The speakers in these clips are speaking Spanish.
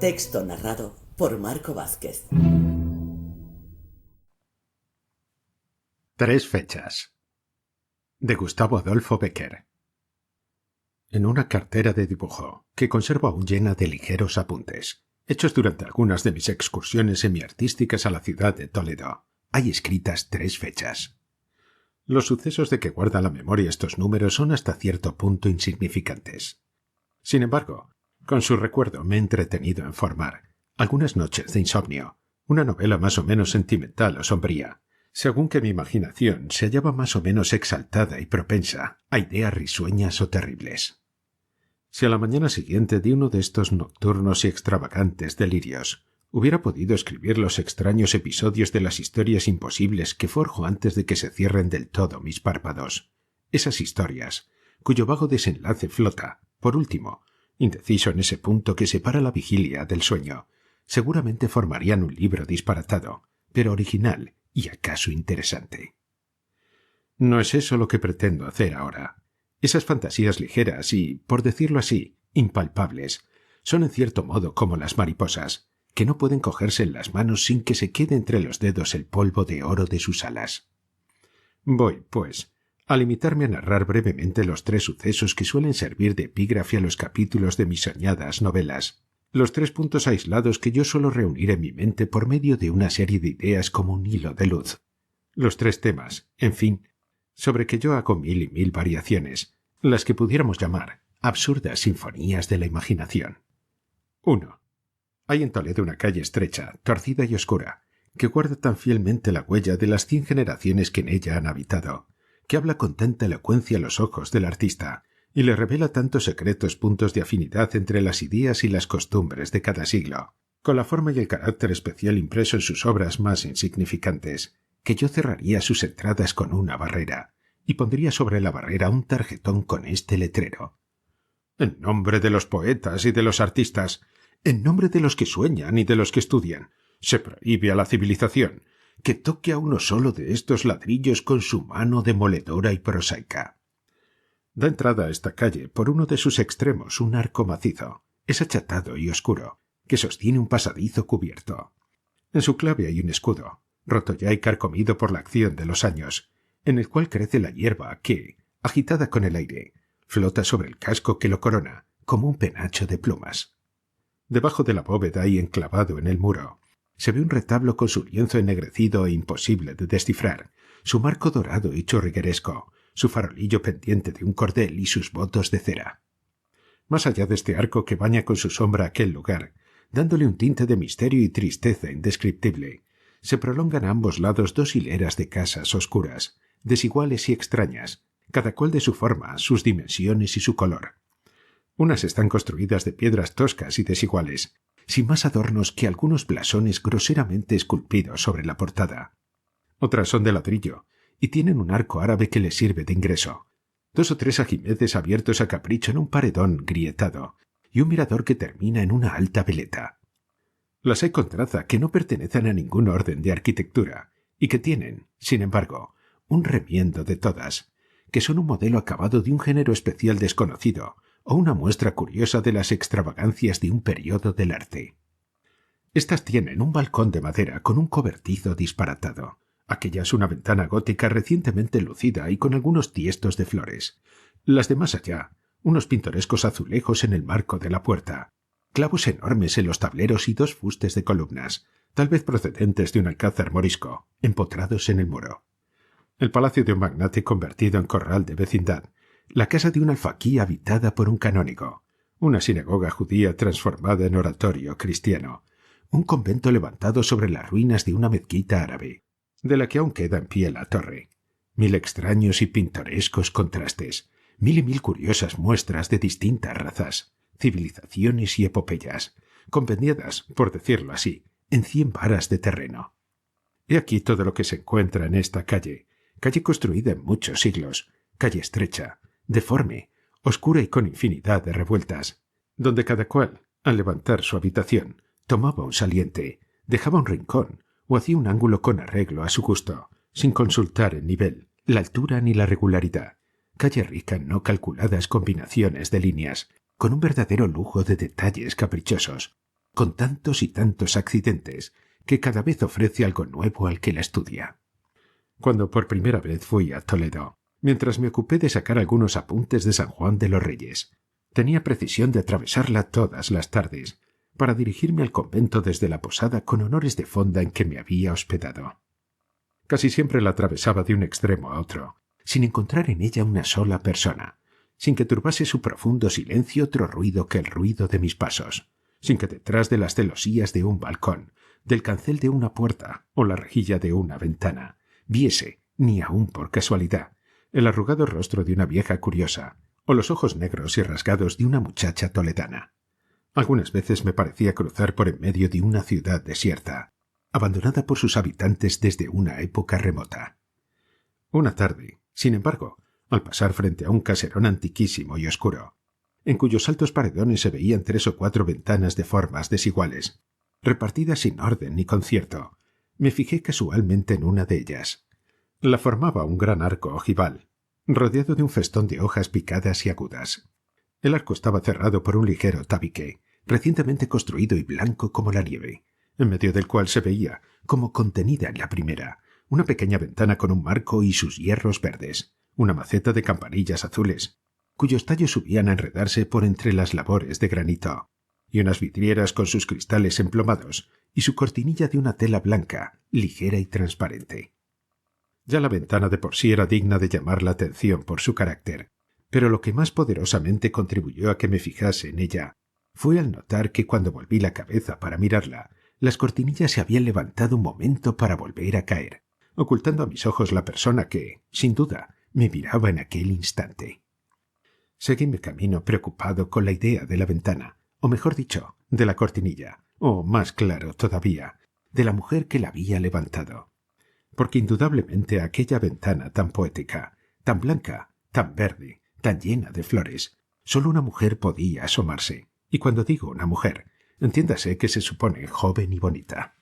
Texto narrado por Marco Vázquez. 3 fechas. De Gustavo Adolfo Bécquer. En una cartera de dibujo, que conservo aún llena de ligeros apuntes, hechos durante algunas de mis excursiones semiartísticas a la ciudad de Toledo, hay escritas 3 fechas. Los sucesos de que guarda la memoria estos números son hasta cierto punto insignificantes. Sin embargo, con su recuerdo me he entretenido en formar, algunas noches de insomnio, una novela más o menos sentimental o sombría, según que mi imaginación se hallaba más o menos exaltada y propensa a ideas risueñas o terribles. Si a la mañana siguiente de uno de estos nocturnos y extravagantes delirios hubiera podido escribir los extraños episodios de las historias imposibles que forjo antes de que se cierren del todo mis párpados, esas historias, cuyo vago desenlace flota, por último, indeciso en ese punto que separa la vigilia del sueño, seguramente formarían un libro disparatado, pero original y acaso interesante. No es eso lo que pretendo hacer ahora. Esas fantasías ligeras y, por decirlo así, impalpables, son en cierto modo como las mariposas, que no pueden cogerse en las manos sin que se quede entre los dedos el polvo de oro de sus alas. Voy, pues, a limitarme a narrar brevemente los 3 sucesos que suelen servir de epígrafe a los capítulos de mis soñadas novelas, los 3 puntos aislados que yo suelo reunir en mi mente por medio de una serie de ideas como un hilo de luz, los 3 temas, en fin, sobre que yo hago 1000 y 1000 variaciones, las que pudiéramos llamar absurdas sinfonías de la imaginación. 1. Hay en Toledo una calle estrecha, torcida y oscura, que guarda tan fielmente la huella de las 100 generaciones que en ella han habitado, que habla con tanta elocuencia a los ojos del artista, y le revela tantos secretos puntos de afinidad entre las ideas y las costumbres de cada siglo, con la forma y el carácter especial impreso en sus obras más insignificantes, que yo cerraría sus entradas con una barrera, y pondría sobre la barrera un tarjetón con este letrero: en nombre de los poetas y de los artistas, en nombre de los que sueñan y de los que estudian, se prohíbe a la civilización que toque a uno solo de estos ladrillos con su mano demoledora y prosaica. Da entrada a esta calle por uno de sus extremos un arco macizo, es achatado y oscuro, que sostiene un pasadizo cubierto. En su clave hay un escudo, roto ya y carcomido por la acción de los años, en el cual crece la hierba que, agitada con el aire, flota sobre el casco que lo corona, como un penacho de plumas. Debajo de la bóveda y enclavado en el muro, se ve un retablo con su lienzo ennegrecido e imposible de descifrar, su marco dorado y churrigueresco, su farolillo pendiente de un cordel y sus votos de cera. Más allá de este arco que baña con su sombra aquel lugar, dándole un tinte de misterio y tristeza indescriptible, se prolongan a ambos lados 2 hileras de casas oscuras, desiguales y extrañas, cada cual de su forma, sus dimensiones y su color. Unas están construidas de piedras toscas y desiguales, sin más adornos que algunos blasones groseramente esculpidos sobre la portada. Otras son de ladrillo, y tienen un arco árabe que les sirve de ingreso, 2 o 3 ajimeces abiertos a capricho en un paredón grietado, y un mirador que termina en una alta veleta. Las hay con traza que no pertenecen a ningún orden de arquitectura, y que tienen, sin embargo, un remiendo de todas, que son un modelo acabado de un género especial desconocido, o una muestra curiosa de las extravagancias de un periodo del arte. Estas tienen un balcón de madera con un cobertizo disparatado, aquella es una ventana gótica recientemente lucida y con algunos tiestos de flores, las de más allá, unos pintorescos azulejos en el marco de la puerta, clavos enormes en los tableros y 2 fustes de columnas, tal vez procedentes de un alcázar morisco, empotrados en el muro. El palacio de un magnate convertido en corral de vecindad, la casa de un alfaquí habitada por un canónigo, una sinagoga judía transformada en oratorio cristiano, un convento levantado sobre las ruinas de una mezquita árabe, de la que aún queda en pie la torre, 1000 extraños y pintorescos contrastes, 1000 y 1000 curiosas muestras de distintas razas, civilizaciones y epopeyas, compendiadas, por decirlo así, en 100 varas de terreno. He aquí todo lo que se encuentra en esta calle construida en muchos siglos, calle estrecha, deforme, oscura y con infinidad de revueltas, donde cada cual, al levantar su habitación, tomaba un saliente, dejaba un rincón o hacía un ángulo con arreglo a su gusto, sin consultar el nivel, la altura ni la regularidad, calle rica en no calculadas combinaciones de líneas, con un verdadero lujo de detalles caprichosos, con tantos y tantos accidentes, que cada vez ofrece algo nuevo al que la estudia. Cuando por primera vez fui a Toledo, mientras me ocupé de sacar algunos apuntes de San Juan de los Reyes, tenía precisión de atravesarla todas las tardes, para dirigirme al convento desde la posada con honores de fonda en que me había hospedado. Casi siempre la atravesaba de un extremo a otro, sin encontrar en ella una sola persona, sin que turbase su profundo silencio otro ruido que el ruido de mis pasos, sin que detrás de las celosías de un balcón, del cancel de una puerta o la rejilla de una ventana, viese, ni aun por casualidad, el arrugado rostro de una vieja curiosa o los ojos negros y rasgados de una muchacha toledana. Algunas veces me parecía cruzar por en medio de una ciudad desierta, abandonada por sus habitantes desde una época remota. Una tarde, sin embargo, al pasar frente a un caserón antiquísimo y oscuro, en cuyos altos paredones se veían 3 o 4 ventanas de formas desiguales, repartidas sin orden ni concierto, me fijé casualmente en una de ellas. La formaba un gran arco ojival, rodeado de un festón de hojas picadas y agudas. El arco estaba cerrado por un ligero tabique, recientemente construido y blanco como la nieve, en medio del cual se veía, como contenida en la primera, una pequeña ventana con un marco y sus hierros verdes, una maceta de campanillas azules, cuyos tallos subían a enredarse por entre las labores de granito, y unas vidrieras con sus cristales emplomados y su cortinilla de una tela blanca, ligera y transparente. Ya la ventana de por sí era digna de llamar la atención por su carácter, pero lo que más poderosamente contribuyó a que me fijase en ella fue al notar que cuando volví la cabeza para mirarla, las cortinillas se habían levantado un momento para volver a caer, ocultando a mis ojos la persona que, sin duda, me miraba en aquel instante. Seguí mi camino preocupado con la idea de la ventana, o mejor dicho, de la cortinilla, o más claro todavía, de la mujer que la había levantado. Porque indudablemente aquella ventana tan poética, tan blanca, tan verde, tan llena de flores, solo una mujer podía asomarse, y cuando digo una mujer, entiéndase que se supone joven y bonita.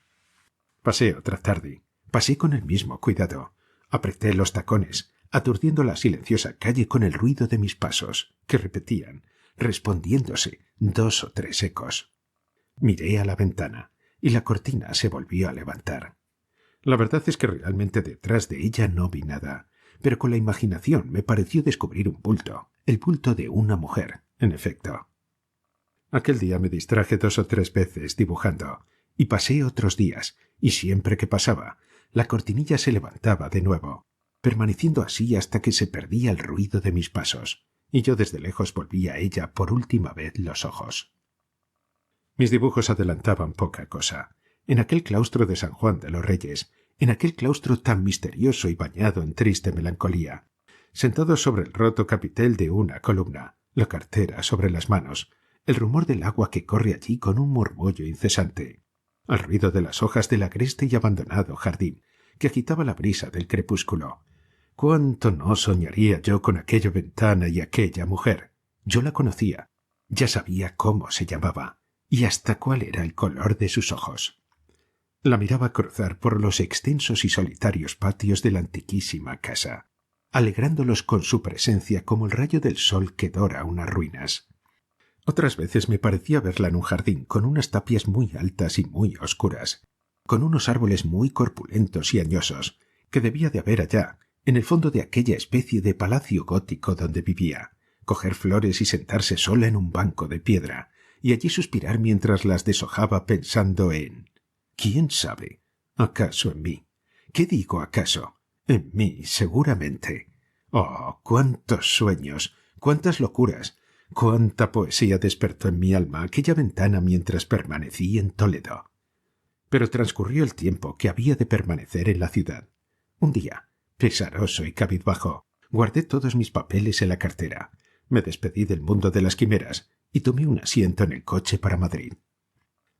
Pasé otra tarde, pasé con el mismo cuidado, apreté los tacones, aturdiendo la silenciosa calle con el ruido de mis pasos, que repetían, respondiéndose 2 o 3 ecos. Miré a la ventana, y la cortina se volvió a levantar. La verdad es que realmente detrás de ella no vi nada, pero con la imaginación me pareció descubrir un bulto, el bulto de una mujer, en efecto. Aquel día me distraje 2 o 3 veces dibujando, y pasé otros días, y siempre que pasaba, la cortinilla se levantaba de nuevo, permaneciendo así hasta que se perdía el ruido de mis pasos, y yo desde lejos volvía a ella por última vez los ojos. Mis dibujos adelantaban poca cosa. En aquel claustro de San Juan de los Reyes, en aquel claustro tan misterioso y bañado en triste melancolía, sentados sobre el roto capitel de una columna, la cartera sobre las manos, el rumor del agua que corre allí con un murmullo incesante, al ruido de las hojas del agreste y abandonado jardín que agitaba la brisa del crepúsculo. ¿Cuánto no soñaría yo con aquella ventana y aquella mujer? Yo la conocía, ya sabía cómo se llamaba y hasta cuál era el color de sus ojos. La miraba cruzar por los extensos y solitarios patios de la antiquísima casa, alegrándolos con su presencia como el rayo del sol que dora unas ruinas. Otras veces me parecía verla en un jardín con unas tapias muy altas y muy oscuras, con unos árboles muy corpulentos y añosos, que debía de haber allá, en el fondo de aquella especie de palacio gótico donde vivía, coger flores y sentarse sola en un banco de piedra, y allí suspirar mientras las deshojaba pensando en... ¿Quién sabe? ¿Acaso en mí? ¿Qué digo acaso? En mí, seguramente. Oh, cuántos sueños, cuántas locuras, cuánta poesía despertó en mi alma aquella ventana mientras permanecí en Toledo. Pero transcurrió el tiempo que había de permanecer en la ciudad. Un día, pesaroso y cabizbajo, guardé todos mis papeles en la cartera, me despedí del mundo de las quimeras y tomé un asiento en el coche para Madrid.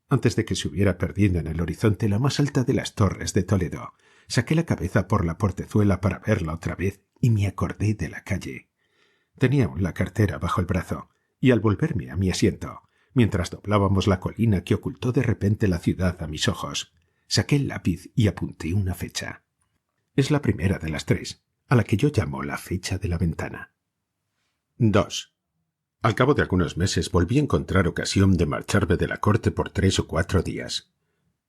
Antes de que se hubiera perdido en el horizonte la más alta de las torres de Toledo, saqué la cabeza por la portezuela para verla otra vez y me acordé de la calle. Tenía aún la cartera bajo el brazo, y al volverme a mi asiento, mientras doblábamos la colina que ocultó de repente la ciudad a mis ojos, saqué el lápiz y apunté una fecha. Es la primera de las 3, a la que yo llamo la fecha de la ventana. 2. Al cabo de algunos meses volví a encontrar ocasión de marcharme de la corte por 3 o 4 días.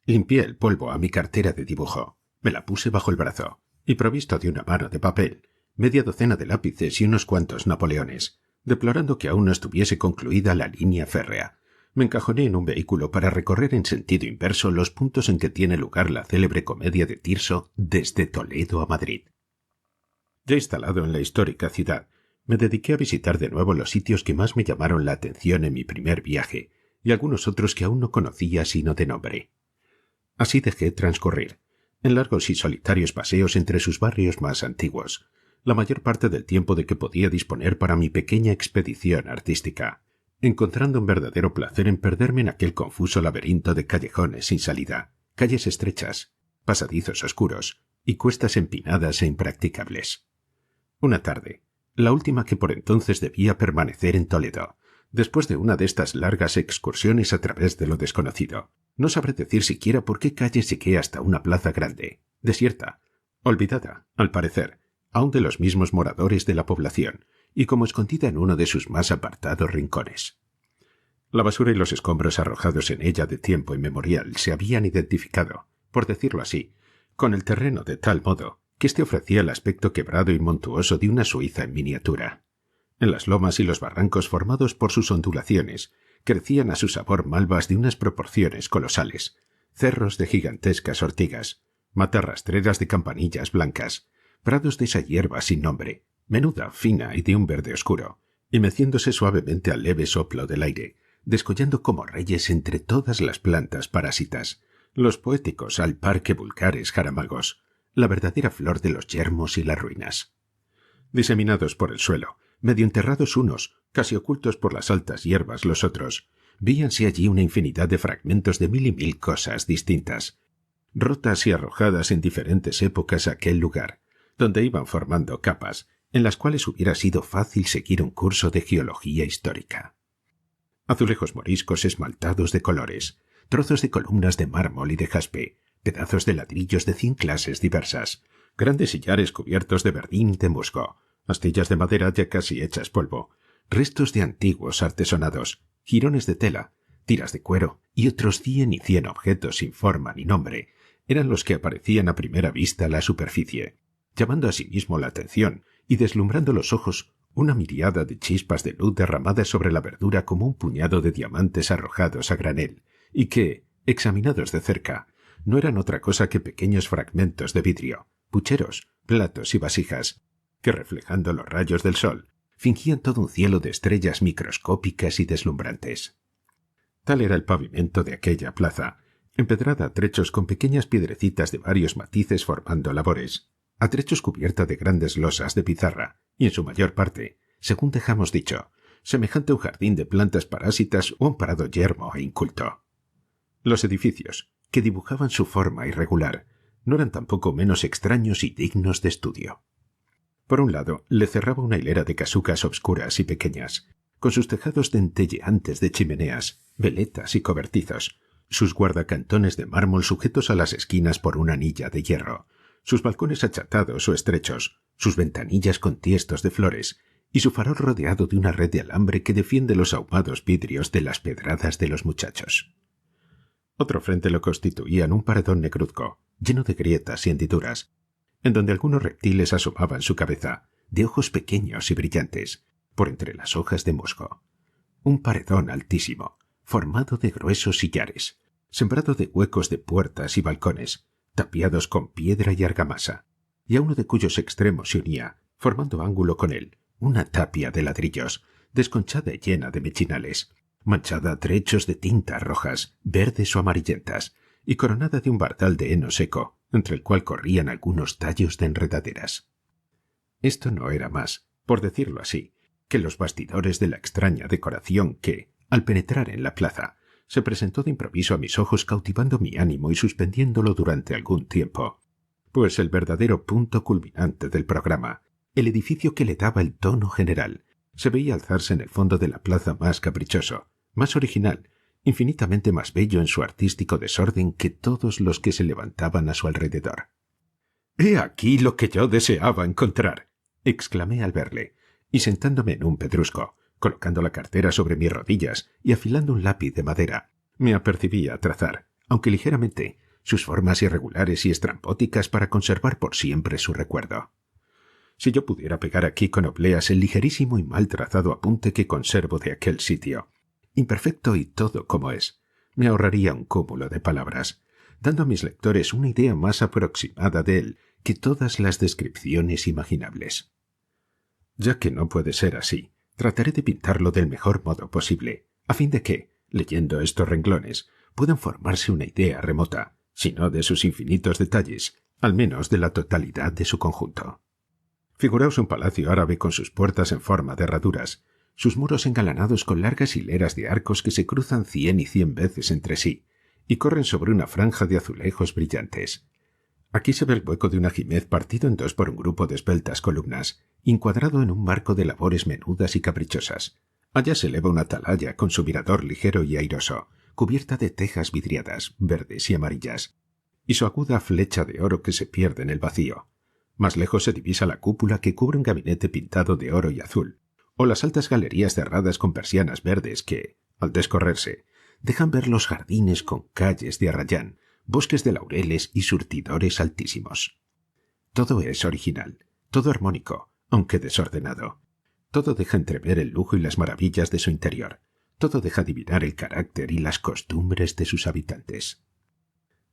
Limpié el polvo a mi cartera de dibujo, me la puse bajo el brazo y, provisto de una mano de papel, media docena de lápices y unos cuantos napoleones, deplorando que aún no estuviese concluida la línea férrea, me encajoné en un vehículo para recorrer en sentido inverso los puntos en que tiene lugar la célebre comedia de Tirso desde Toledo a Madrid. Ya instalado en la histórica ciudad, me dediqué a visitar de nuevo los sitios que más me llamaron la atención en mi primer viaje y algunos otros que aún no conocía sino de nombre. Así dejé transcurrir, en largos y solitarios paseos entre sus barrios más antiguos, la mayor parte del tiempo de que podía disponer para mi pequeña expedición artística, encontrando un verdadero placer en perderme en aquel confuso laberinto de callejones sin salida, calles estrechas, pasadizos oscuros y cuestas empinadas e impracticables. Una tarde, la última que por entonces debía permanecer en Toledo, después de una de estas largas excursiones a través de lo desconocido, no sabré decir siquiera por qué calle llegué hasta una plaza grande, desierta, olvidada, al parecer, aún de los mismos moradores de la población, y como escondida en uno de sus más apartados rincones. La basura y los escombros arrojados en ella de tiempo inmemorial se habían identificado, por decirlo así, con el terreno de tal modo que éste ofrecía el aspecto quebrado y montuoso de una Suiza en miniatura. En las lomas y los barrancos formados por sus ondulaciones crecían a su sabor malvas de unas proporciones colosales, cerros de gigantescas ortigas, matas rastreras de campanillas blancas, prados de esa hierba sin nombre, menuda, fina y de un verde oscuro, y meciéndose suavemente al leve soplo del aire, descollando como reyes entre todas las plantas parásitas, los poéticos al par que vulgares jaramagos, la verdadera flor de los yermos y las ruinas. Diseminados por el suelo, medio enterrados unos, casi ocultos por las altas hierbas los otros, víanse allí una infinidad de fragmentos de mil y mil cosas distintas, rotas y arrojadas en diferentes épocas a aquel lugar, donde iban formando capas, en las cuales hubiera sido fácil seguir un curso de geología histórica. Azulejos moriscos esmaltados de colores, trozos de columnas de mármol y de jaspe, pedazos de ladrillos de 100 clases diversas, grandes sillares cubiertos de verdín y de musgo, astillas de madera ya casi hechas polvo, restos de antiguos artesonados, jirones de tela, tiras de cuero y otros 100 y 100 objetos sin forma ni nombre, eran los que aparecían a primera vista a la superficie, llamando asimismo la atención y deslumbrando los ojos una miríada de chispas de luz derramadas sobre la verdura como un puñado de diamantes arrojados a granel, y que, examinados de cerca, no eran otra cosa que pequeños fragmentos de vidrio, pucheros, platos y vasijas, que reflejando los rayos del sol, fingían todo un cielo de estrellas microscópicas y deslumbrantes. Tal era el pavimento de aquella plaza, empedrada a trechos con pequeñas piedrecitas de varios matices formando labores, a trechos cubierta de grandes losas de pizarra, y en su mayor parte, según dejamos dicho, semejante a un jardín de plantas parásitas o un prado yermo e inculto. Los edificios, que dibujaban su forma irregular, no eran tampoco menos extraños y dignos de estudio. Por un lado, le cerraba una hilera de casucas obscuras y pequeñas, con sus tejados dentelleantes de chimeneas, veletas y cobertizos, sus guardacantones de mármol sujetos a las esquinas por una anilla de hierro, sus balcones achatados o estrechos, sus ventanillas con tiestos de flores, y su farol rodeado de una red de alambre que defiende los ahumados vidrios de las pedradas de los muchachos. Otro frente lo constituían un paredón negruzco, lleno de grietas y hendiduras, en donde algunos reptiles asomaban su cabeza, de ojos pequeños y brillantes, por entre las hojas de musgo. Un paredón altísimo, formado de gruesos sillares, sembrado de huecos de puertas y balcones, tapiados con piedra y argamasa, y a uno de cuyos extremos se unía, formando ángulo con él, una tapia de ladrillos, desconchada y llena de mechinales, manchada a trechos de tintas rojas, verdes o amarillentas, y coronada de un bardal de heno seco, entre el cual corrían algunos tallos de enredaderas. Esto no era más, por decirlo así, que los bastidores de la extraña decoración que, al penetrar en la plaza, se presentó de improviso a mis ojos cautivando mi ánimo y suspendiéndolo durante algún tiempo, pues el verdadero punto culminante del programa, el edificio que le daba el tono general, se veía alzarse en el fondo de la plaza más caprichoso, más original, infinitamente más bello en su artístico desorden que todos los que se levantaban a su alrededor. «¡He aquí lo que yo deseaba encontrar!», exclamé al verle, y sentándome en un pedrusco, colocando la cartera sobre mis rodillas y afilando un lápiz de madera, me apercibí a trazar, aunque ligeramente, sus formas irregulares y estrambóticas para conservar por siempre su recuerdo. Si yo pudiera pegar aquí con obleas el ligerísimo y mal trazado apunte que conservo de aquel sitio, imperfecto y todo como es, me ahorraría un cúmulo de palabras, dando a mis lectores una idea más aproximada de él que todas las descripciones imaginables. Ya que no puede ser así, trataré de pintarlo del mejor modo posible, a fin de que, leyendo estos renglones, puedan formarse una idea remota, si no de sus infinitos detalles, al menos de la totalidad de su conjunto. Figuraos un palacio árabe con sus puertas en forma de herraduras, sus muros engalanados con largas hileras de arcos que se cruzan 100 y 100 veces entre sí, y corren sobre una franja de azulejos brillantes. Aquí se ve el hueco de un ajimez partido en dos por un grupo de esbeltas columnas, encuadrado en un marco de labores menudas y caprichosas. Allá se eleva una atalaya con su mirador ligero y airoso, cubierta de tejas vidriadas, verdes y amarillas, y su aguda flecha de oro que se pierde en el vacío. Más lejos se divisa la cúpula que cubre un gabinete pintado de oro y azul, o las altas galerías cerradas con persianas verdes que, al descorrerse, dejan ver los jardines con calles de arrayán, bosques de laureles y surtidores altísimos. Todo es original, todo armónico, aunque desordenado. Todo deja entrever el lujo y las maravillas de su interior. Todo deja adivinar el carácter y las costumbres de sus habitantes.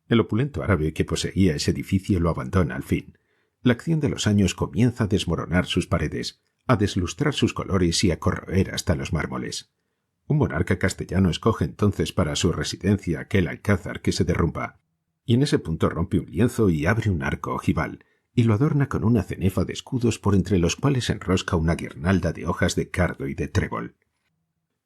El opulento árabe que poseía ese edificio lo abandona al fin. La acción de los años comienza a desmoronar sus paredes, a deslustrar sus colores y a corroer hasta los mármoles. Un monarca castellano escoge entonces para su residencia aquel alcázar que se derrumba, y en ese punto rompe un lienzo y abre un arco ojival, y lo adorna con una cenefa de escudos por entre los cuales enrosca una guirnalda de hojas de cardo y de trébol.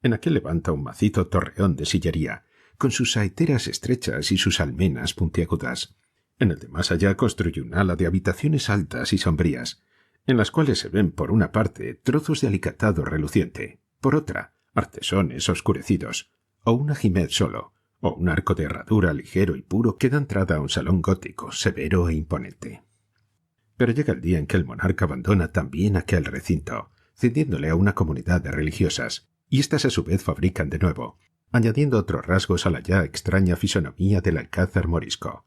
En aquel levanta un macizo torreón de sillería, con sus saeteras estrechas y sus almenas puntiagudas. En el de más allá construye un ala de habitaciones altas y sombrías, en las cuales se ven por una parte trozos de alicatado reluciente, por otra artesones oscurecidos, o un ajimez solo, o un arco de herradura ligero y puro que da entrada a un salón gótico, severo e imponente. Pero llega el día en que el monarca abandona también aquel recinto, cediéndole a una comunidad de religiosas, y éstas a su vez fabrican de nuevo, añadiendo otros rasgos a la ya extraña fisonomía del alcázar morisco.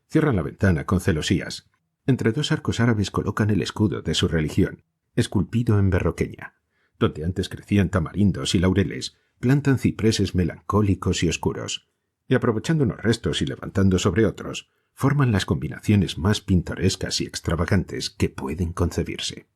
Cierran la ventana con celosías. Entre dos arcos árabes colocan el escudo de su religión, esculpido en berroqueña. Donde antes crecían tamarindos y laureles, plantan cipreses melancólicos y oscuros, y aprovechando unos restos y levantando sobre otros, forman las combinaciones más pintorescas y extravagantes que pueden concebirse.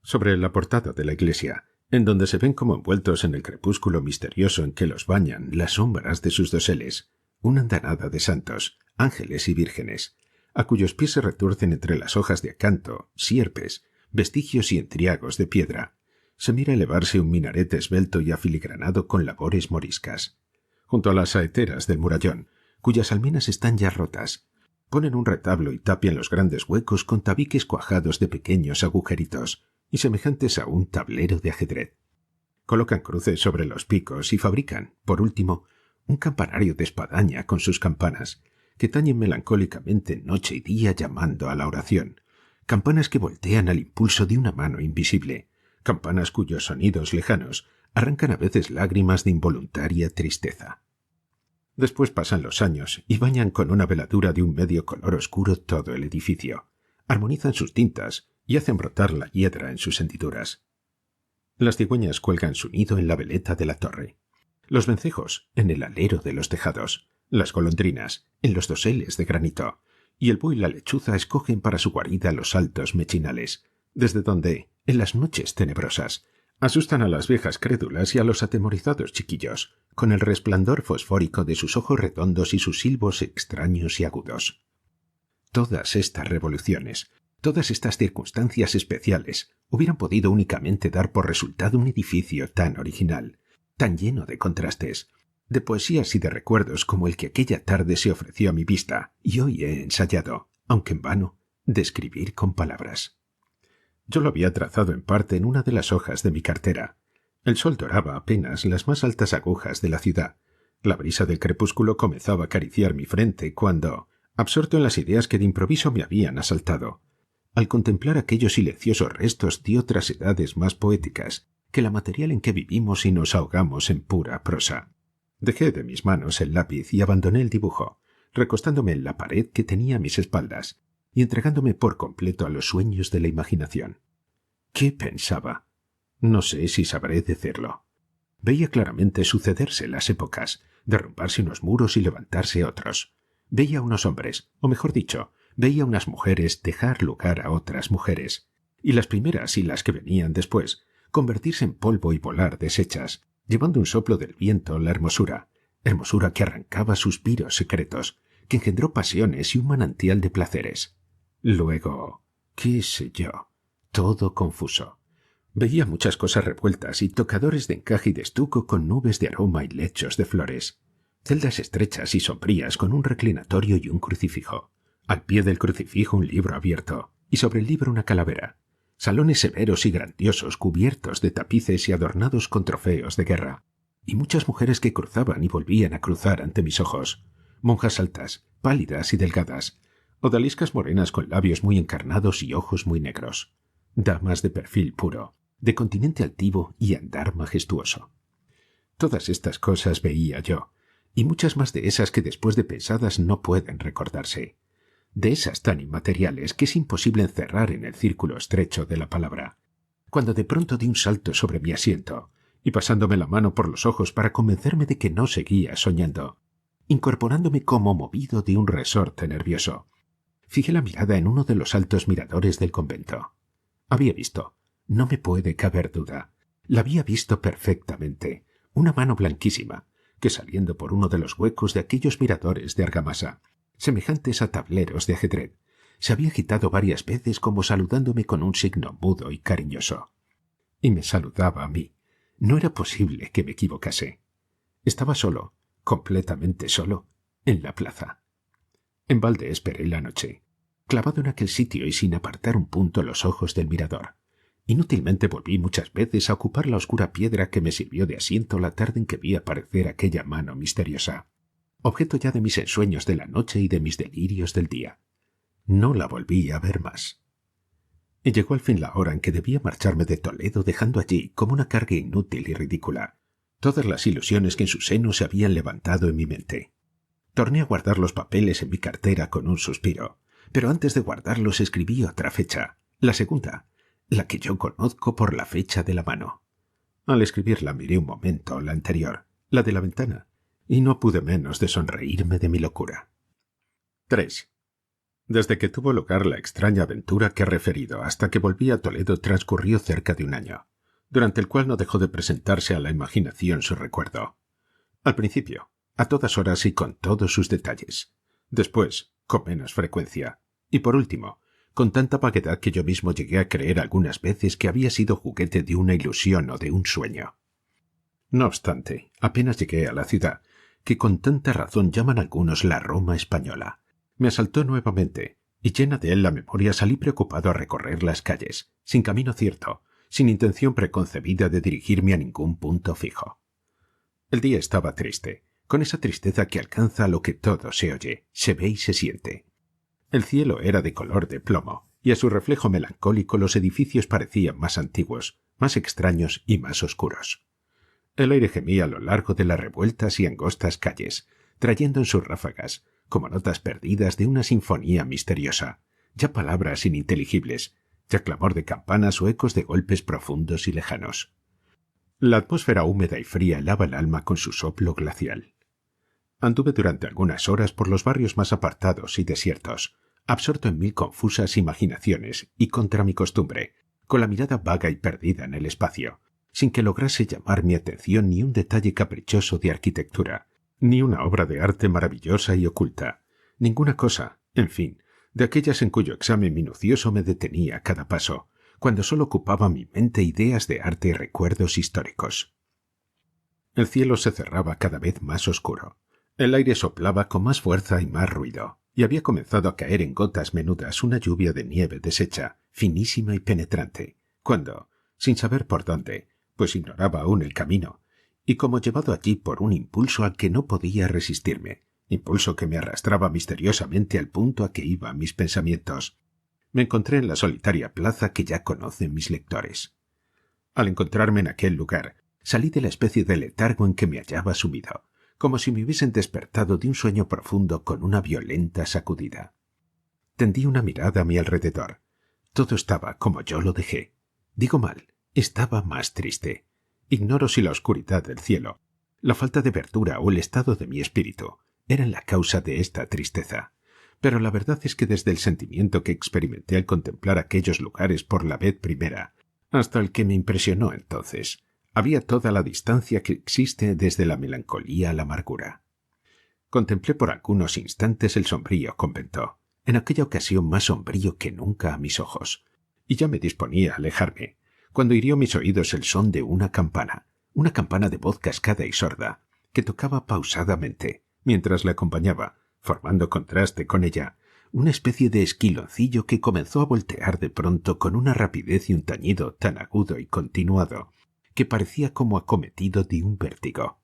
Sobre la portada de la iglesia, en donde se ven como envueltos en el crepúsculo misterioso en que los bañan las sombras de sus doseles, una andanada de santos, ángeles y vírgenes, a cuyos pies se retuercen entre las hojas de acanto, sierpes, vestigios y entriagos de piedra, se mira elevarse un minarete esbelto y afiligranado con labores moriscas. Junto a las saeteras del murallón, cuyas almenas están ya rotas, ponen un retablo y tapian los grandes huecos con tabiques cuajados de pequeños agujeritos y semejantes a un tablero de ajedrez. Colocan cruces sobre los picos y fabrican, por último, un campanario de espadaña con sus campanas, que tañen melancólicamente noche y día llamando a la oración, campanas que voltean al impulso de una mano invisible, campanas cuyos sonidos lejanos arrancan a veces lágrimas de involuntaria tristeza. Después pasan los años y bañan con una veladura de un medio color oscuro todo el edificio, armonizan sus tintas y hacen brotar la hiedra en sus hendiduras. Las cigüeñas cuelgan su nido en la veleta de la torre, los vencejos en el alero de los tejados, las golondrinas en los doseles de granito, y el buey y la lechuza escogen para su guarida los altos mechinales, desde donde, en las noches tenebrosas, asustan a las viejas crédulas y a los atemorizados chiquillos, con el resplandor fosfórico de sus ojos redondos y sus silbos extraños y agudos. Todas estas revoluciones, todas estas circunstancias especiales, hubieran podido únicamente dar por resultado un edificio tan original, tan lleno de contrastes, de poesías y de recuerdos como el que aquella tarde se ofreció a mi vista, y hoy he ensayado, aunque en vano, describir con palabras. Yo lo había trazado en parte en una de las hojas de mi cartera. El sol doraba apenas las más altas agujas de la ciudad. La brisa del crepúsculo comenzaba a acariciar mi frente cuando, absorto en las ideas que de improviso me habían asaltado, al contemplar aquellos silenciosos restos de otras edades más poéticas, que la material en que vivimos y nos ahogamos en pura prosa. Dejé de mis manos el lápiz y abandoné el dibujo, recostándome en la pared que tenía a mis espaldas y entregándome por completo a los sueños de la imaginación. ¿Qué pensaba? No sé si sabré decirlo. Veía claramente sucederse las épocas, derrumbarse unos muros y levantarse otros. Veía unos hombres, o mejor dicho, veía unas mujeres dejar lugar a otras mujeres, y las primeras y las que venían después, convertirse en polvo y volar deshechas, llevando un soplo del viento la hermosura que arrancaba suspiros secretos, que engendró pasiones y un manantial de placeres. Luego, qué sé yo, todo confuso. Veía muchas cosas revueltas y tocadores de encaje y de estuco con nubes de aroma y lechos de flores. Celdas estrechas y sombrías con un reclinatorio y un crucifijo. Al pie del crucifijo un libro abierto y sobre el libro una calavera. Salones severos y grandiosos cubiertos de tapices y adornados con trofeos de guerra. Y muchas mujeres que cruzaban y volvían a cruzar ante mis ojos. Monjas altas, pálidas y delgadas. Odaliscas morenas con labios muy encarnados y ojos muy negros. Damas de perfil puro, de continente altivo y andar majestuoso. Todas estas cosas veía yo, y muchas más de esas que después de pensadas no pueden recordarse. De esas tan inmateriales que es imposible encerrar en el círculo estrecho de la palabra. Cuando de pronto di un salto sobre mi asiento, y pasándome la mano por los ojos para convencerme de que no seguía soñando, incorporándome como movido de un resorte nervioso, fijé la mirada en uno de los altos miradores del convento. Había visto, no me puede caber duda, la había visto perfectamente, una mano blanquísima, que saliendo por uno de los huecos de aquellos miradores de argamasa, semejantes a tableros de ajedrez, se había agitado varias veces como saludándome con un signo mudo y cariñoso. Y me saludaba a mí. No era posible que me equivocase. Estaba solo, completamente solo, en la plaza. En balde esperé la noche, clavado en aquel sitio y sin apartar un punto los ojos del mirador. Inútilmente volví muchas veces a ocupar la oscura piedra que me sirvió de asiento la tarde en que vi aparecer aquella mano misteriosa, objeto ya de mis ensueños de la noche y de mis delirios del día. No la volví a ver más. Y llegó al fin la hora en que debía marcharme de Toledo, dejando allí, como una carga inútil y ridícula, todas las ilusiones que en su seno se habían levantado en mi mente. Torné a guardar los papeles en mi cartera con un suspiro, pero antes de guardarlos escribí otra fecha, la segunda, la que yo conozco por la fecha de la mano. Al escribirla miré un momento la anterior, la de la ventana, y no pude menos de sonreírme de mi locura. 3. Desde que tuvo lugar la extraña aventura que he referido hasta que volví a Toledo transcurrió cerca de un año, durante el cual no dejó de presentarse a la imaginación su recuerdo. Al principio, a todas horas y con todos sus detalles. Después, con menos frecuencia. Y por último, con tanta vaguedad que yo mismo llegué a creer algunas veces que había sido juguete de una ilusión o de un sueño. No obstante, apenas llegué a la ciudad, que con tanta razón llaman algunos la Roma española, me asaltó nuevamente, y llena de él la memoria salí preocupado a recorrer las calles, sin camino cierto, sin intención preconcebida de dirigirme a ningún punto fijo. El día estaba triste, con esa tristeza que alcanza a lo que todo se oye, se ve y se siente. El cielo era de color de plomo, y a su reflejo melancólico los edificios parecían más antiguos, más extraños y más oscuros. El aire gemía a lo largo de las revueltas y angostas calles, trayendo en sus ráfagas, como notas perdidas de una sinfonía misteriosa, ya palabras ininteligibles, ya clamor de campanas o ecos de golpes profundos y lejanos. La atmósfera húmeda y fría helaba el alma con su soplo glacial. Anduve durante algunas horas por los barrios más apartados y desiertos, absorto en mil confusas imaginaciones y contra mi costumbre, con la mirada vaga y perdida en el espacio, sin que lograse llamar mi atención ni un detalle caprichoso de arquitectura, ni una obra de arte maravillosa y oculta, ninguna cosa, en fin, de aquellas en cuyo examen minucioso me detenía a cada paso, cuando sólo ocupaba mi mente ideas de arte y recuerdos históricos. El cielo se cerraba cada vez más oscuro. El aire soplaba con más fuerza y más ruido, y había comenzado a caer en gotas menudas una lluvia de nieve deshecha, finísima y penetrante, cuando, sin saber por dónde, pues ignoraba aún el camino, y como llevado allí por un impulso al que no podía resistirme, impulso que me arrastraba misteriosamente al punto a que iban mis pensamientos, me encontré en la solitaria plaza que ya conocen mis lectores. Al encontrarme en aquel lugar, salí de la especie de letargo en que me hallaba sumido, como si me hubiesen despertado de un sueño profundo con una violenta sacudida. Tendí una mirada a mi alrededor. Todo estaba como yo lo dejé. Digo mal, estaba más triste. Ignoro si la oscuridad del cielo, la falta de verdura o el estado de mi espíritu eran la causa de esta tristeza. Pero la verdad es que desde el sentimiento que experimenté al contemplar aquellos lugares por la vez primera, hasta el que me impresionó entonces, había toda la distancia que existe desde la melancolía a la amargura. Contemplé por algunos instantes el sombrío convento, en aquella ocasión más sombrío que nunca a mis ojos, y ya me disponía a alejarme, cuando hirió mis oídos el son de una campana de voz cascada y sorda, que tocaba pausadamente, mientras la acompañaba, formando contraste con ella, una especie de esquiloncillo que comenzó a voltear de pronto con una rapidez y un tañido tan agudo y continuado, que parecía como acometido de un vértigo.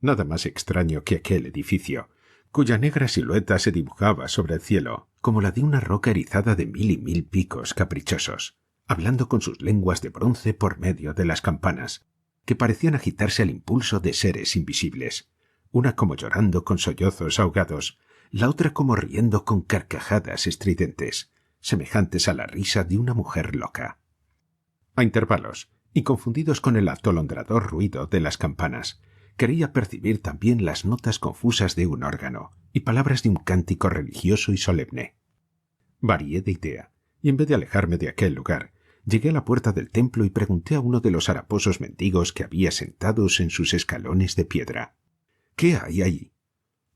Nada más extraño que aquel edificio, cuya negra silueta se dibujaba sobre el cielo, como la de una roca erizada de mil y mil picos caprichosos, hablando con sus lenguas de bronce por medio de las campanas, que parecían agitarse al impulso de seres invisibles, una como llorando con sollozos ahogados, la otra como riendo con carcajadas estridentes, semejantes a la risa de una mujer loca. A intervalos, y confundidos con el atolondrador ruido de las campanas, creía percibir también las notas confusas de un órgano y palabras de un cántico religioso y solemne. Varié de idea, y en vez de alejarme de aquel lugar, llegué a la puerta del templo y pregunté a uno de los haraposos mendigos que había sentados en sus escalones de piedra: «¿Qué hay ahí?»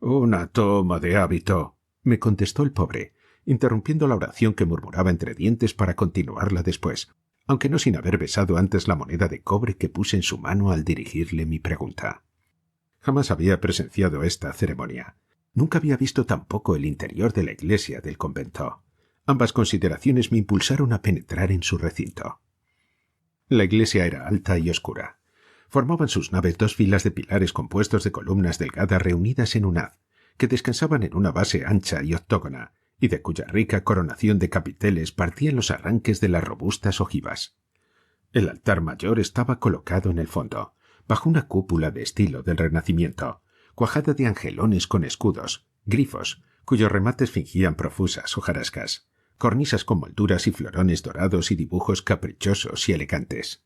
«Una toma de hábito», me contestó el pobre, interrumpiendo la oración que murmuraba entre dientes para continuarla después, aunque no sin haber besado antes la moneda de cobre que puse en su mano al dirigirle mi pregunta. Jamás había presenciado esta ceremonia. Nunca había visto tampoco el interior de la iglesia del convento. Ambas consideraciones me impulsaron a penetrar en su recinto. La iglesia era alta y oscura. Formaban sus naves dos filas de pilares compuestos de columnas delgadas reunidas en un haz, que descansaban en una base ancha y octógona, y de cuya rica coronación de capiteles partían los arranques de las robustas ojivas. El altar mayor estaba colocado en el fondo, bajo una cúpula de estilo del Renacimiento, cuajada de angelones con escudos, grifos, cuyos remates fingían profusas hojarascas, cornisas con molduras y florones dorados y dibujos caprichosos y elegantes.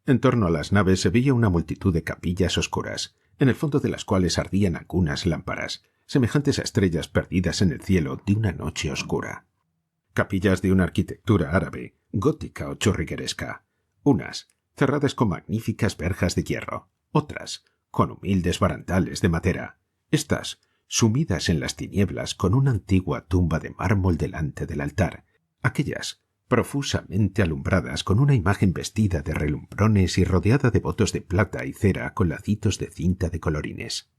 En torno a las naves se veía una multitud de capillas oscuras, en el fondo de las cuales ardían algunas lámparas, semejantes a estrellas perdidas en el cielo de una noche oscura. Capillas de una arquitectura árabe, gótica o churrigueresca, unas cerradas con magníficas verjas de hierro, otras con humildes barandales de madera, estas sumidas en las tinieblas con una antigua tumba de mármol delante del altar, aquellas profusamente alumbradas con una imagen vestida de relumbrones y rodeada de votos de plata y cera con lacitos de cinta de colorines.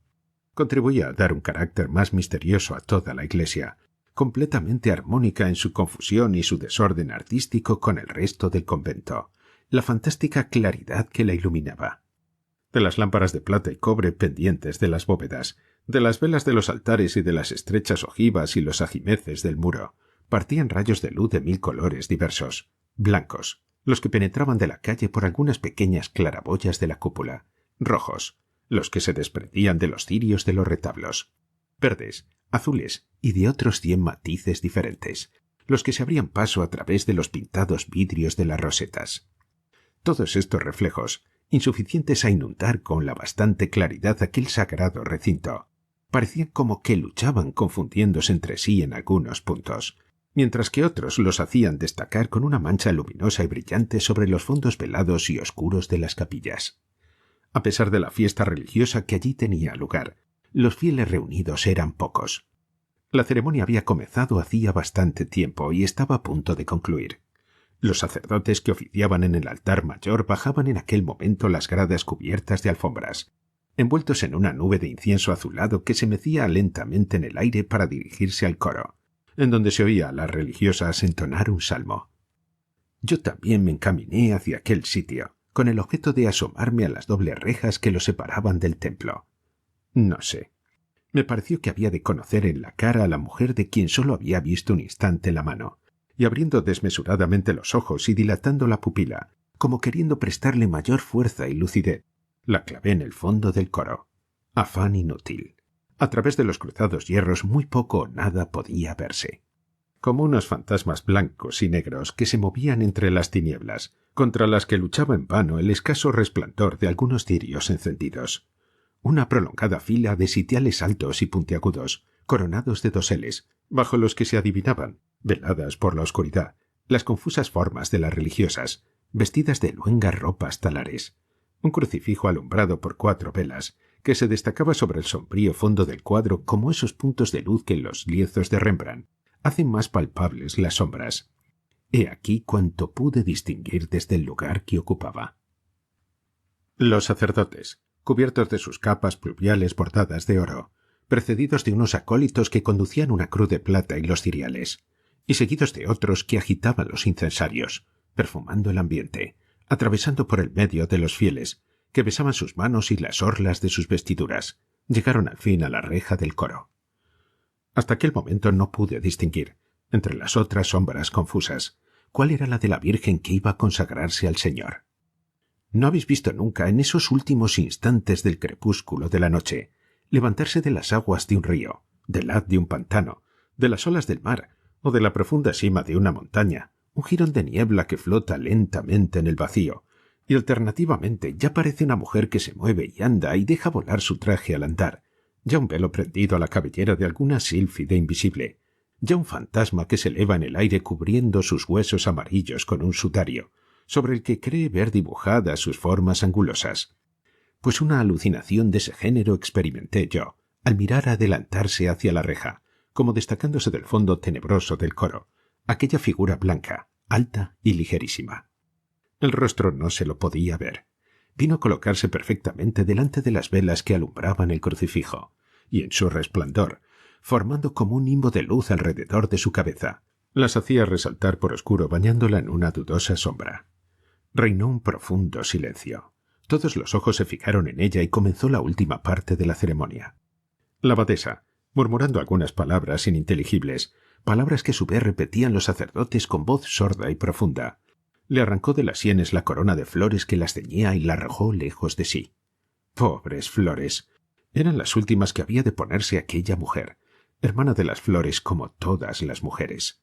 Contribuía a dar un carácter más misterioso a toda la iglesia, completamente armónica en su confusión y su desorden artístico con el resto del convento, la fantástica claridad que la iluminaba. De las lámparas de plata y cobre pendientes de las bóvedas, de las velas de los altares y de las estrechas ojivas y los ajimeces del muro, partían rayos de luz de mil colores diversos, blancos, los que penetraban de la calle por algunas pequeñas claraboyas de la cúpula, rojos, los que se desprendían de los cirios de los retablos, verdes, azules y de otros 100 matices diferentes, los que se abrían paso a través de los pintados vidrios de las rosetas. Todos estos reflejos, insuficientes a inundar con la bastante claridad aquel sagrado recinto, parecían como que luchaban confundiéndose entre sí en algunos puntos, mientras que otros los hacían destacar con una mancha luminosa y brillante sobre los fondos velados y oscuros de las capillas. A pesar de la fiesta religiosa que allí tenía lugar, los fieles reunidos eran pocos. La ceremonia había comenzado hacía bastante tiempo y estaba a punto de concluir. Los sacerdotes que oficiaban en el altar mayor bajaban en aquel momento las gradas cubiertas de alfombras, envueltos en una nube de incienso azulado que se mecía lentamente en el aire para dirigirse al coro, en donde se oía a las religiosas entonar un salmo. Yo también me encaminé hacia aquel sitio, con el objeto de asomarme a las dobles rejas que lo separaban del templo. No sé. Me pareció que había de conocer en la cara a la mujer de quien solo había visto un instante la mano, y abriendo desmesuradamente los ojos y dilatando la pupila, como queriendo prestarle mayor fuerza y lucidez. La clavé en el fondo del coro. Afán inútil. A través de los cruzados hierros muy poco o nada podía verse. Como unos fantasmas blancos y negros que se movían entre las tinieblas, contra las que luchaba en vano el escaso resplandor de algunos cirios encendidos. Una prolongada fila de sitiales altos y puntiagudos, coronados de doseles, bajo los que se adivinaban, veladas por la oscuridad, las confusas formas de las religiosas, vestidas de luengas ropas talares. Un crucifijo alumbrado por 4 velas, que se destacaba sobre el sombrío fondo del cuadro como esos puntos de luz que en los lienzos de Rembrandt hacen más palpables las sombras. He aquí cuanto pude distinguir desde el lugar que ocupaba. Los sacerdotes, cubiertos de sus capas pluviales bordadas de oro, precedidos de unos acólitos que conducían una cruz de plata y los ciriales, y seguidos de otros que agitaban los incensarios, perfumando el ambiente, atravesando por el medio de los fieles, que besaban sus manos y las orlas de sus vestiduras, llegaron al fin a la reja del coro. Hasta aquel momento no pude distinguir, entre las otras sombras confusas, cuál era la de la Virgen que iba a consagrarse al Señor. ¿No habéis visto nunca, en esos últimos instantes del crepúsculo de la noche, levantarse de las aguas de un río, del haz de un pantano, de las olas del mar o de la profunda cima de una montaña, un jirón de niebla que flota lentamente en el vacío, y alternativamente ya parece una mujer que se mueve y anda y deja volar su traje al andar, ya un velo prendido a la cabellera de alguna sílfide invisible, ya un fantasma que se eleva en el aire cubriendo sus huesos amarillos con un sudario, sobre el que cree ver dibujadas sus formas angulosas? Pues una alucinación de ese género experimenté yo, al mirar adelantarse hacia la reja, como destacándose del fondo tenebroso del coro, aquella figura blanca, alta y ligerísima. El rostro no se lo podía ver. Vino a colocarse perfectamente delante de las velas que alumbraban el crucifijo, y en su resplandor, formando como un nimbo de luz alrededor de su cabeza, las hacía resaltar por oscuro bañándola en una dudosa sombra. Reinó un profundo silencio. Todos los ojos se fijaron en ella y comenzó la última parte de la ceremonia. La abadesa, murmurando algunas palabras ininteligibles, palabras que a su vez repetían los sacerdotes con voz sorda y profunda, le arrancó de las sienes la corona de flores que las ceñía y la arrojó lejos de sí. Pobres flores. Eran las últimas que había de ponerse aquella mujer, hermana de las flores como todas las mujeres.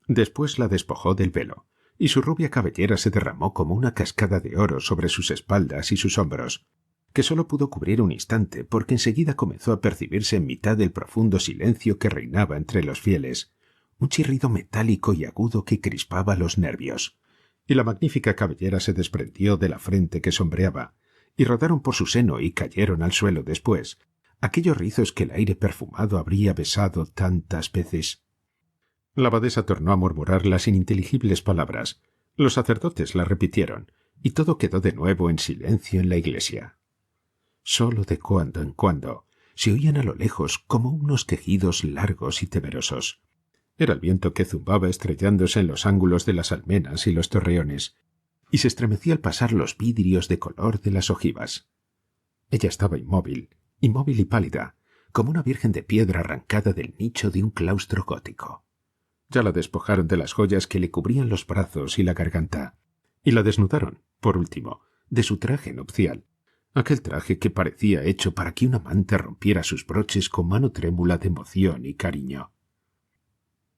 Después la despojó del velo, y su rubia cabellera se derramó como una cascada de oro sobre sus espaldas y sus hombros, que sólo pudo cubrir un instante porque enseguida comenzó a percibirse en mitad del profundo silencio que reinaba entre los fieles, un chirrido metálico y agudo que crispaba los nervios, y la magnífica cabellera se desprendió de la frente que sombreaba, y rodaron por su seno y cayeron al suelo después, aquellos rizos que el aire perfumado habría besado tantas veces. La abadesa tornó a murmurar las ininteligibles palabras, los sacerdotes las repitieron, y todo quedó de nuevo en silencio en la iglesia. Solo de cuando en cuando se oían a lo lejos como unos quejidos largos y temerosos. Era el viento que zumbaba estrellándose en los ángulos de las almenas y los torreones, y se estremecía al pasar los vidrios de color de las ojivas. Ella estaba inmóvil y pálida, como una virgen de piedra arrancada del nicho de un claustro gótico. Ya la despojaron de las joyas que le cubrían los brazos y la garganta, y la desnudaron, por último, de su traje nupcial, aquel traje que parecía hecho para que un amante rompiera sus broches con mano trémula de emoción y cariño.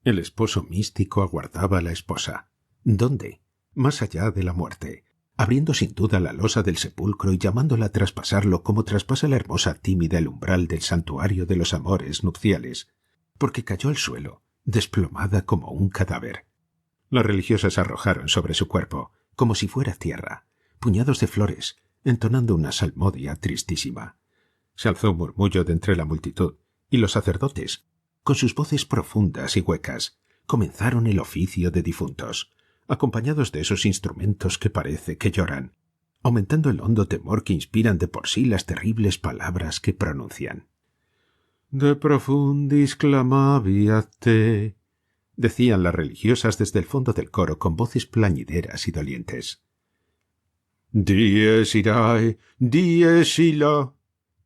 El esposo místico aguardaba a la esposa. ¿Dónde? Más allá de la muerte, abriendo sin duda la losa del sepulcro y llamándola a traspasarlo como traspasa la hermosa tímida el umbral del santuario de los amores nupciales, porque cayó al suelo, desplomada como un cadáver. Las religiosas arrojaron sobre su cuerpo, como si fuera tierra, puñados de flores, entonando una salmodia tristísima. Se alzó un murmullo de entre la multitud, y los sacerdotes, con sus voces profundas y huecas, comenzaron el oficio de difuntos, acompañados de esos instrumentos que parece que lloran, aumentando el hondo temor que inspiran de por sí las terribles palabras que pronuncian. «De profundis clamaviat te», decían las religiosas desde el fondo del coro con voces plañideras y dolientes. «Dies irae, dies illa»,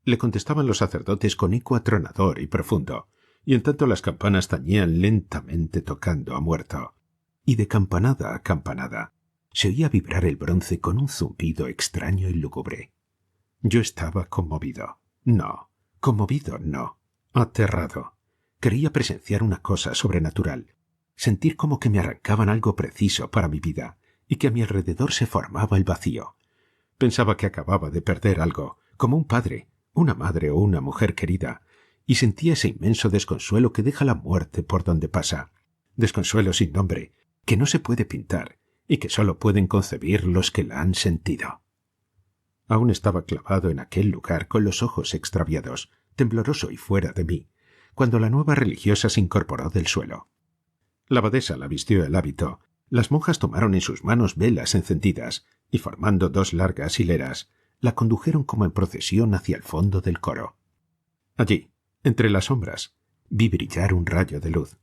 le contestaban los sacerdotes con eco atronador y profundo, y en tanto las campanas tañían lentamente tocando a muerto, y de campanada a campanada, se oía vibrar el bronce con un zumbido extraño y lúgubre. Yo estaba conmovido. No, conmovido no. Aterrado. Creía presenciar una cosa sobrenatural. Sentir como que me arrancaban algo preciso para mi vida y que a mi alrededor se formaba el vacío. Pensaba que acababa de perder algo, como un padre, una madre o una mujer querida, y sentía ese inmenso desconsuelo que deja la muerte por donde pasa. Desconsuelo sin nombre, que no se puede pintar y que sólo pueden concebir los que la han sentido. Aún estaba clavado en aquel lugar con los ojos extraviados, tembloroso y fuera de mí, cuando la nueva religiosa se incorporó del suelo. La abadesa la vistió el hábito, las monjas tomaron en sus manos velas encendidas y, formando 2 largas hileras, la condujeron como en procesión hacia el fondo del coro. Allí, entre las sombras, vi brillar un rayo de luz.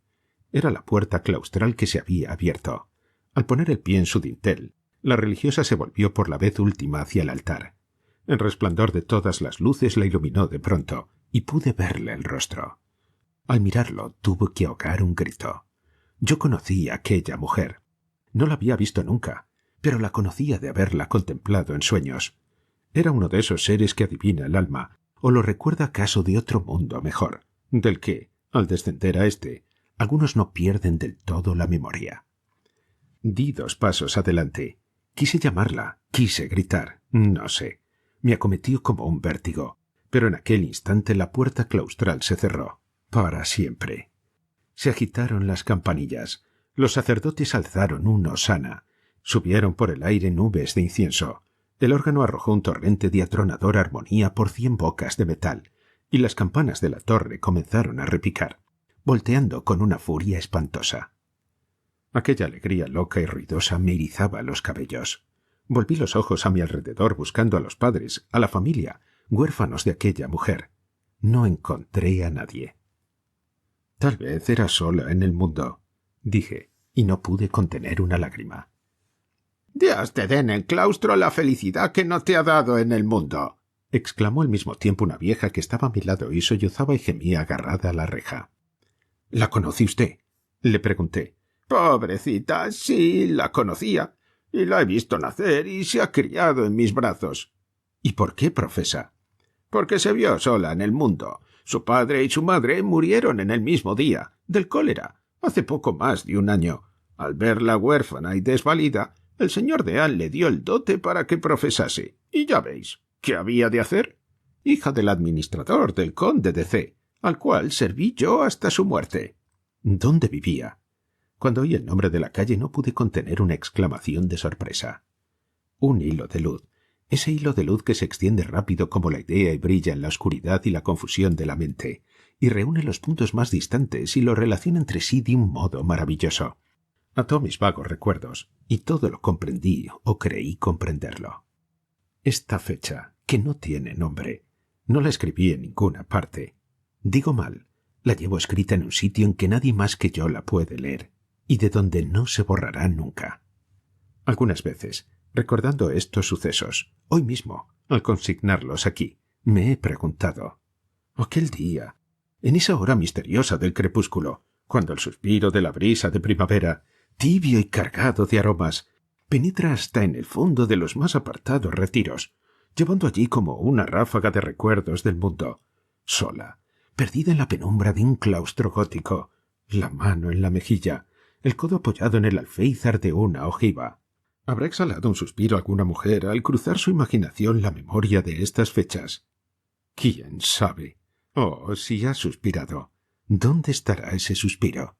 Era la puerta claustral que se había abierto. Al poner el pie en su dintel, la religiosa se volvió por la vez última hacia el altar. El resplandor de todas las luces la iluminó de pronto, y pude verle el rostro. Al mirarlo tuve que ahogar un grito. Yo conocí a aquella mujer. No la había visto nunca, pero la conocía de haberla contemplado en sueños. Era uno de esos seres que adivina el alma, o lo recuerda acaso de otro mundo mejor, del que, al descender a éste, algunos no pierden del todo la memoria. Di 2 pasos adelante. Quise llamarla, quise gritar, no sé. Me acometió como un vértigo, pero en aquel instante la puerta claustral se cerró, para siempre. Se agitaron las campanillas, los sacerdotes alzaron un hosana, subieron por el aire nubes de incienso, el órgano arrojó un torrente de atronadora armonía por 100 bocas de metal, y las campanas de la torre comenzaron a repicar, volteando con una furia espantosa. Aquella alegría loca y ruidosa me erizaba los cabellos. Volví los ojos a mi alrededor buscando a los padres, a la familia, huérfanos de aquella mujer. No encontré a nadie. Tal vez era sola en el mundo, dije, y no pude contener una lágrima. «Dios te dé en el claustro la felicidad que no te ha dado en el mundo», exclamó al mismo tiempo una vieja que estaba a mi lado y sollozaba y gemía agarrada a la reja. «¿La conoce usted?», le pregunté. «Pobrecita, sí, la conocía, y la he visto nacer y se ha criado en mis brazos». «¿Y por qué, profesa?» «Porque se vio sola en el mundo. Su padre y su madre murieron en el mismo día, del cólera, hace poco más de 1 año. Al verla huérfana y desvalida, el señor Deán le dio el dote para que profesase. Y ya veis, ¿qué había de hacer? Hija del administrador del conde de C., al cual serví yo hasta su muerte». «¿Dónde vivía?» Cuando oí el nombre de la calle no pude contener una exclamación de sorpresa. Un hilo de luz, ese hilo de luz que se extiende rápido como la idea y brilla en la oscuridad y la confusión de la mente, y reúne los puntos más distantes y los relaciona entre sí de un modo maravilloso. Ató mis vagos recuerdos, y todo lo comprendí o creí comprenderlo. Esta fecha, que no tiene nombre, no la escribí en ninguna parte. Digo mal, la llevo escrita en un sitio en que nadie más que yo la puede leer, y de donde no se borrará nunca. Algunas veces, recordando estos sucesos, hoy mismo, al consignarlos aquí, me he preguntado, aquel día, en esa hora misteriosa del crepúsculo, cuando el suspiro de la brisa de primavera, tibio y cargado de aromas, penetra hasta en el fondo de los más apartados retiros, llevando allí como una ráfaga de recuerdos del mundo, sola, perdida en la penumbra de un claustro gótico, la mano en la mejilla, el codo apoyado en el alféizar de una ojiva. ¿Habrá exhalado un suspiro alguna mujer al cruzar su imaginación la memoria de estas fechas? ¿Quién sabe? Oh, si ha suspirado, ¿dónde estará ese suspiro?